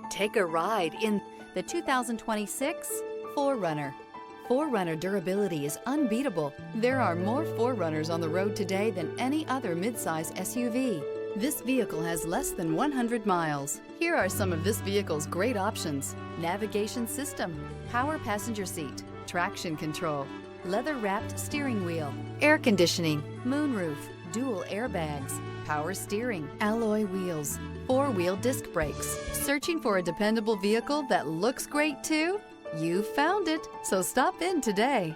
Take a ride in the 2026 4Runner. 4Runner durability is unbeatable. There are more 4Runners on the road today than any other midsize SUV. This vehicle has less than 100 miles. Here are some of this vehicle's great options: navigation system, power passenger seat, traction control, leather-wrapped steering wheel, air conditioning, moonroof, dual airbags, power steering, alloy wheels, four-wheel disc brakes. Searching for a dependable vehicle that looks great too? You found it, so stop in today.